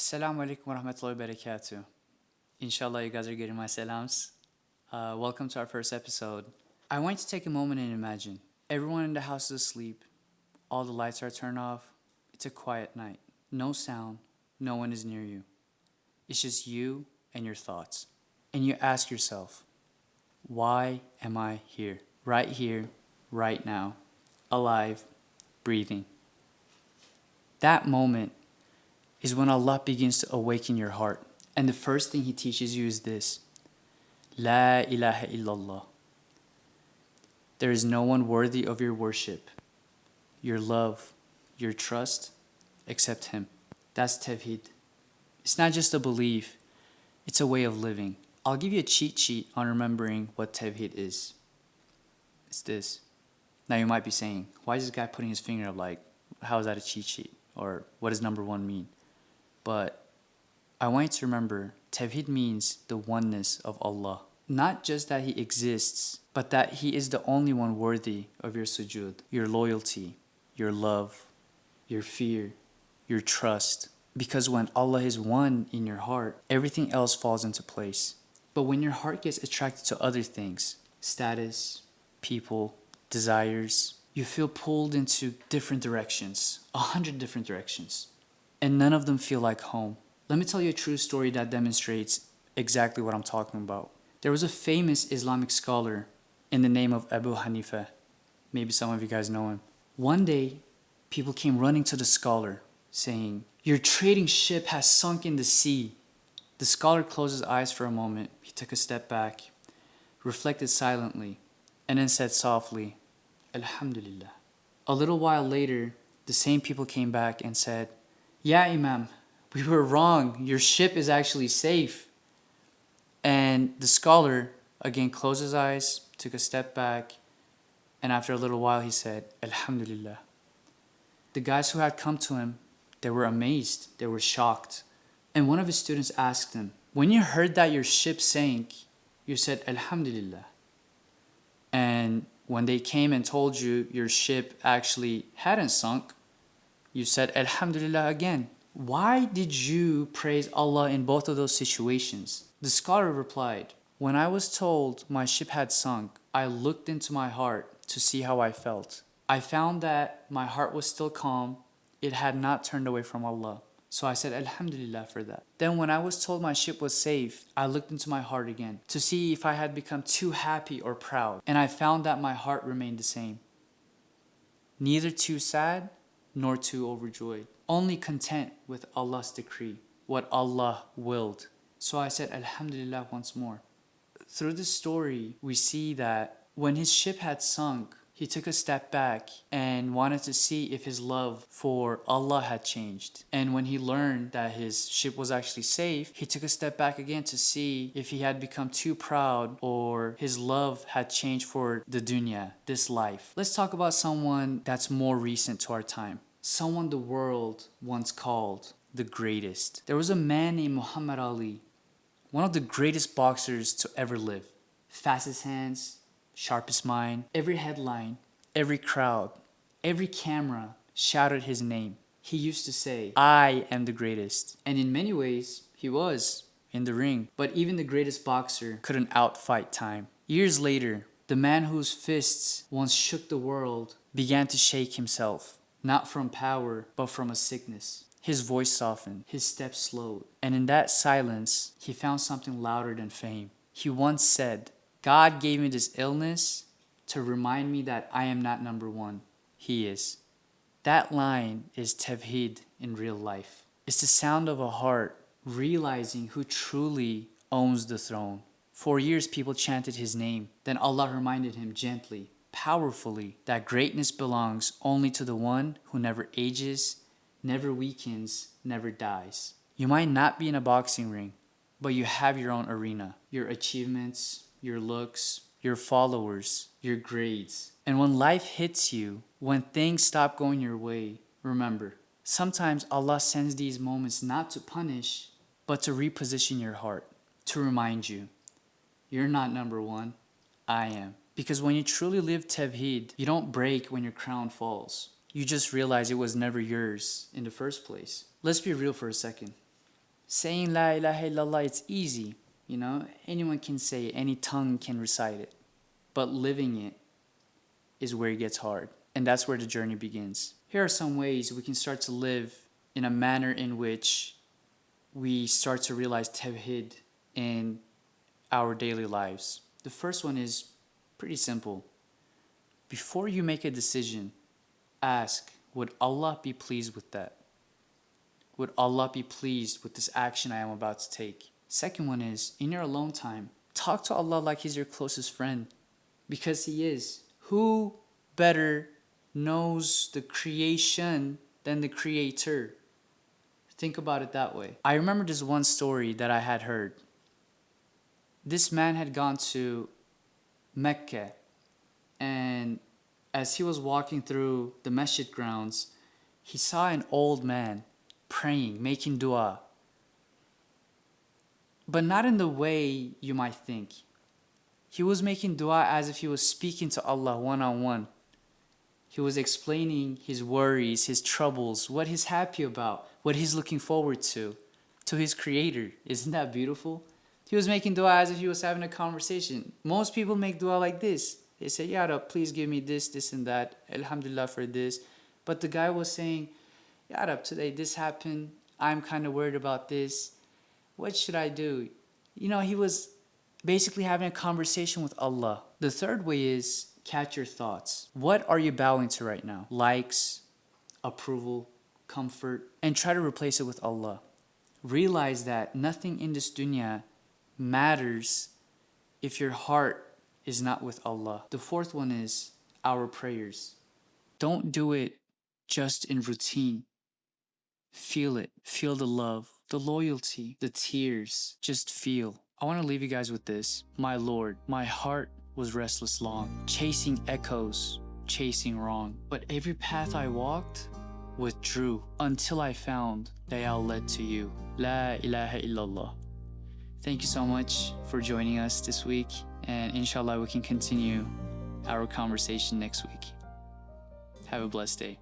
Assalamu alaikum wa rahmatullahi wa barakatuh. Inshallah, you guys are getting my salams. Welcome to our first episode. I want you to take a moment and imagine. Everyone in the house is asleep. All the lights are turned off. It's a quiet night. No sound. No one is near you. It's just you and your thoughts. And you ask yourself, why am I here? Here, right now, alive, breathing. That moment is when Allah begins to awaken your heart. And the first thing He teaches you is this: La ilaha illallah. There is no one worthy of your worship, your love, your trust, except Him. That's Tawheed. It's not just a belief, it's a way of living. I'll give you a cheat sheet on remembering what Tawheed is. It's this. Now you might be saying, why is this guy putting his finger up like, how is that a cheat sheet? Or what does number one mean? But I want you to remember, Tawheed means the oneness of Allah. Not just that He exists, but that He is the only one worthy of your sujood, your loyalty, your love, your fear, your trust. Because when Allah is one in your heart, everything else falls into place. But when your heart gets attracted to other things, status, people, desires, you feel pulled into different directions, 100 different directions. And none of them feel like home. Let me tell you a true story that demonstrates exactly what I'm talking about. There was a famous Islamic scholar in the name of Abu Hanifa. Maybe some of you guys know him. One day, people came running to the scholar saying, "Your trading ship has sunk in the sea." The scholar closed his eyes for a moment. He took a step back, reflected silently, and then said softly, "Alhamdulillah." A little while later, the same people came back and said, "Yeah, Imam, we were wrong. Your ship is actually safe." And the scholar again closed his eyes, took a step back, and after a little while he said, "Alhamdulillah." The guys who had come to him, they were amazed, they were shocked. And one of his students asked him, "When you heard that your ship sank, you said Alhamdulillah. And when they came and told you your ship actually hadn't sunk, you said Alhamdulillah again. Why did you praise Allah in both of those situations?" The scholar replied, "When I was told my ship had sunk, I looked into my heart to see how I felt. I found that my heart was still calm. It had not turned away from Allah. So I said Alhamdulillah for that. Then when I was told my ship was safe, I looked into my heart again to see if I had become too happy or proud. And I found that my heart remained the same. Neither too sad nor too overjoyed. Only content with Allah's decree, what Allah willed. So I said Alhamdulillah once more." Through this story, we see that when his ship had sunk, he took a step back and wanted to see if his love for Allah had changed. And when he learned that his ship was actually safe, he took a step back again to see if he had become too proud or his love had changed for the dunya, this life. Let's talk about someone that's more recent to our time. Someone the world once called the greatest. There was a man named Muhammad Ali, one of the greatest boxers to ever live. Fastest hands, sharpest mind. Every headline, every crowd, every camera shouted his name. He used to say, "I am the greatest." And in many ways, he was in the ring. But even the greatest boxer couldn't outfight time. Years later, the man whose fists once shook the world began to shake himself, not from power, but from a sickness. His voice softened, his steps slowed, and in that silence, he found something louder than fame. He once said, "God gave me this illness to remind me that I am not number one. He is." That line is Tawheed in real life. It's the sound of a heart realizing who truly owns the throne. For years, people chanted his name. Then Allah reminded him gently, powerfully, that greatness belongs only to the one who never ages, never weakens, never dies. You might not be in a boxing ring, but you have your own arena, your achievements, your looks, your followers, your grades. And when life hits you, when things stop going your way, remember, sometimes Allah sends these moments not to punish, but to reposition your heart, to remind you, you're not number one, I am. Because when you truly live Tawheed, you don't break when your crown falls. You just realize it was never yours in the first place. Let's be real for a second. Saying La ilaha illallah, it's easy. You know, anyone can say it, any tongue can recite it. But living it is where it gets hard. And that's where the journey begins. Here are some ways we can start to live in a manner in which we start to realize Tawheed in our daily lives. The first one is pretty simple. Before you make a decision, ask, would Allah be pleased with that? Would Allah be pleased with this action I am about to take? Second one is, in your alone time, talk to Allah like He's your closest friend, because He is. Who better knows the creation than the Creator? Think about it that way. I remember this one story that I had heard. This man had gone to Mecca, and as he was walking through the masjid grounds, he saw an old man praying, making dua. But not in the way you might think. He was making dua as if he was speaking to Allah one-on-one. He was explaining his worries, his troubles, what he's happy about, what he's looking forward to his Creator. Isn't that beautiful? He was making dua as if he was having a conversation. Most people make dua like this. They say, Ya Rab, please give me this, this and that. Alhamdulillah for this. But the guy was saying, Ya Rab, today this happened. I'm kind of worried about this. What should I do? You know, he was basically having a conversation with Allah. The third way is catch your thoughts. What are you bowing to right now? Likes, approval, comfort, and try to replace it with Allah. Realize that nothing in this dunya matters if your heart is not with Allah. The fourth one is our prayers. Don't do it just in routine. Feel it. Feel the love, the loyalty, the tears. Just feel. I want to leave you guys with this. My Lord, my heart was restless long, chasing echoes, chasing wrong. But every path I walked withdrew until I found they all led to you. La ilaha illallah. Thank you so much for joining us this week, and inshallah we can continue our conversation next week. Have a blessed day.